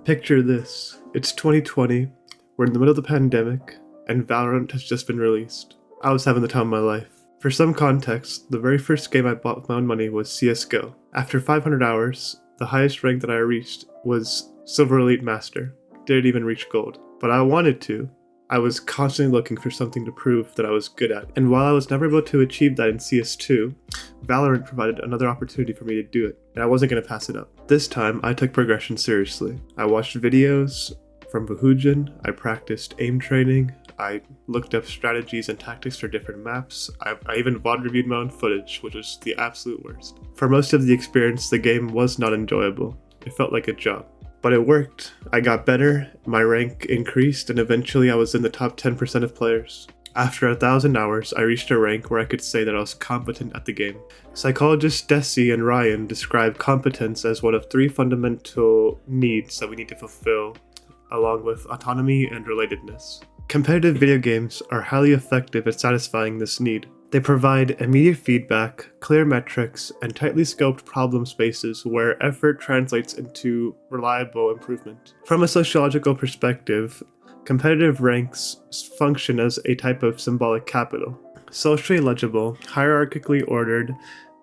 Picture this. It's 2020, we're in the middle of the pandemic, and Valorant has just been released. I was having the time of my life. For some context, the very first game I bought with my own money was CSGO. After 500 hours, the highest rank that I reached was Silver Elite Master. Didn't even reach Gold. But I wanted to. I was constantly looking for something to prove that I was good at. And while I was never able to achieve that in CS2, Valorant provided another opportunity for me to do it, and I wasn't going to pass it up. This time, I took progression seriously. I watched videos from Vahujin, I practiced aim training, I looked up strategies and tactics for different maps, I even VOD reviewed my own footage, which was the absolute worst. For most of the experience, the game was not enjoyable. It felt like a job. But it worked. I got better, my rank increased, and eventually I was in the top 10% of players. After 1,000 hours, I reached a rank where I could say that I was competent at the game. Psychologists Desi and Ryan describe competence as one of 3 fundamental needs that we need to fulfill, along with autonomy and relatedness. Competitive video games are highly effective at satisfying this need. They provide immediate feedback, clear metrics, and tightly scoped problem spaces where effort translates into reliable improvement. From a sociological perspective, competitive ranks function as a type of symbolic capital. Socially legible, hierarchically ordered,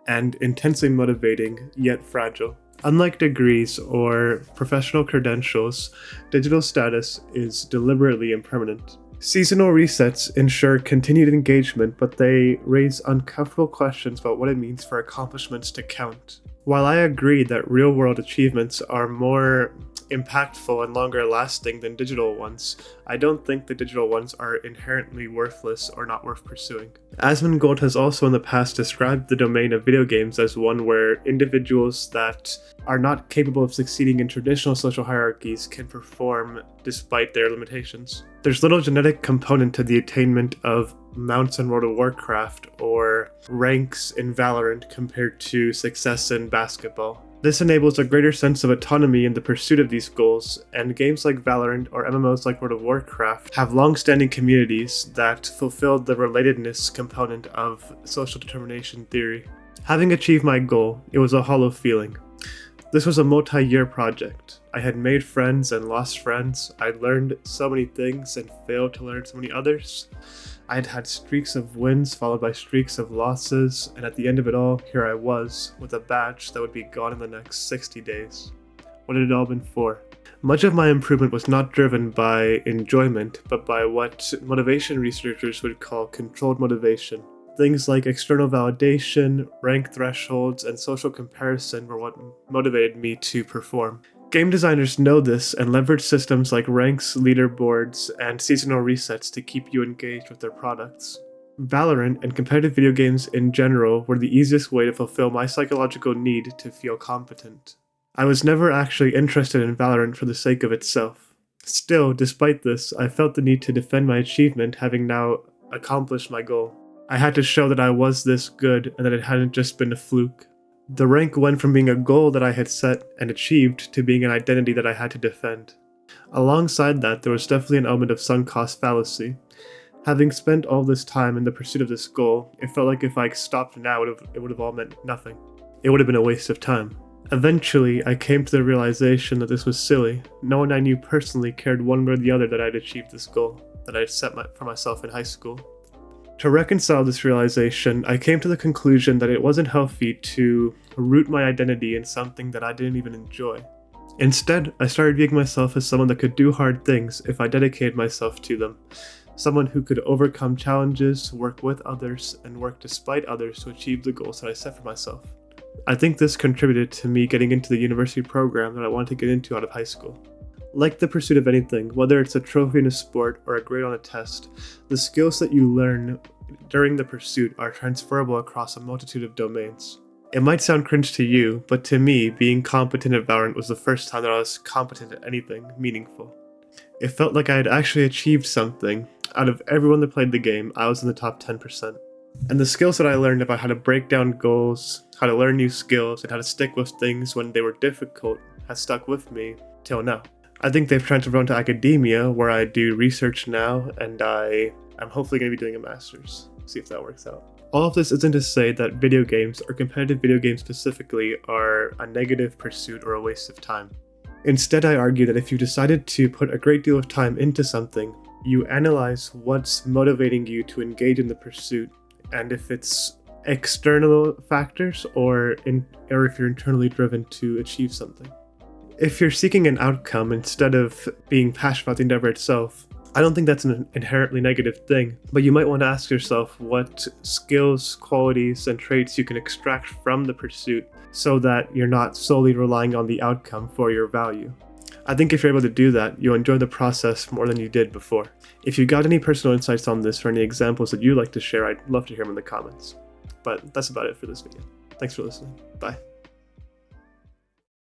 and intensely motivating, yet fragile. Unlike degrees or professional credentials, digital status is deliberately impermanent. Seasonal resets ensure continued engagement, but they raise uncomfortable questions about what it means for accomplishments to count. While I agree that real-world achievements are more impactful and longer lasting than digital ones, I don't think the digital ones are inherently worthless or not worth pursuing. Asmongold has also in the past described the domain of video games as one where individuals that are not capable of succeeding in traditional social hierarchies can perform despite their limitations. There's little genetic component to the attainment of mounts in World of Warcraft or ranks in Valorant compared to success in basketball. This enables a greater sense of autonomy in the pursuit of these goals, and games like Valorant or MMOs like World of Warcraft have long-standing communities that fulfill the relatedness component of social determination theory. Having achieved my goal, it was a hollow feeling. This was a multi-year project. I had made friends and lost friends. I'd learned so many things and failed to learn so many others. I had had streaks of wins followed by streaks of losses, and at the end of it all, here I was, with a badge that would be gone in the next 60 days. What had it all been for? Much of my improvement was not driven by enjoyment, but by what motivation researchers would call controlled motivation. Things like external validation, rank thresholds, and social comparison were what motivated me to perform. Game designers know this and leverage systems like ranks, leaderboards, and seasonal resets to keep you engaged with their products. Valorant and competitive video games in general were the easiest way to fulfill my psychological need to feel competent. I was never actually interested in Valorant for the sake of itself. Still, despite this, I felt the need to defend my achievement, having now accomplished my goal. I had to show that I was this good and that it hadn't just been a fluke. The rank went from being a goal that I had set and achieved to being an identity that I had to defend. Alongside that, there was definitely an element of sunk cost fallacy. Having spent all this time in the pursuit of this goal, it felt like if I stopped now, it would have all meant nothing. It would have been a waste of time. Eventually, I came to the realization that this was silly. No one I knew personally cared one way or the other that I'd achieved this goal that I had set for myself in high school. To reconcile this realization, I came to the conclusion that it wasn't healthy to root my identity in something that I didn't even enjoy. Instead, I started viewing myself as someone that could do hard things if I dedicated myself to them. Someone who could overcome challenges, work with others, and work despite others to achieve the goals that I set for myself. I think this contributed to me getting into the university program that I wanted to get into out of high school. Like the pursuit of anything, whether it's a trophy in a sport or a grade on a test, the skills that you learn during the pursuit are transferable across a multitude of domains. It might sound cringe to you, but to me, being competent at Valorant was the first time that I was competent at anything meaningful. It felt like I had actually achieved something. Out of everyone that played the game, I was in the top 10%. And the skills that I learned about how to break down goals, how to learn new skills, and how to stick with things when they were difficult has stuck with me till now. I think they've transferred on to academia, where I do research now, and I'm hopefully going to be doing a master's. See if that works out. All of this isn't to say that video games, or competitive video games specifically, are a negative pursuit or a waste of time. Instead, I argue that if you decided to put a great deal of time into something, you analyze what's motivating you to engage in the pursuit, and if it's external factors or if you're internally driven to achieve something. If you're seeking an outcome instead of being passionate about the endeavor itself, I don't think that's an inherently negative thing, but you might want to ask yourself what skills, qualities, and traits you can extract from the pursuit so that you're not solely relying on the outcome for your value. I think if you're able to do that, you'll enjoy the process more than you did before. If you got any personal insights on this or any examples that you'd like to share, I'd love to hear them in the comments. But that's about it for this video. Thanks for listening. Bye.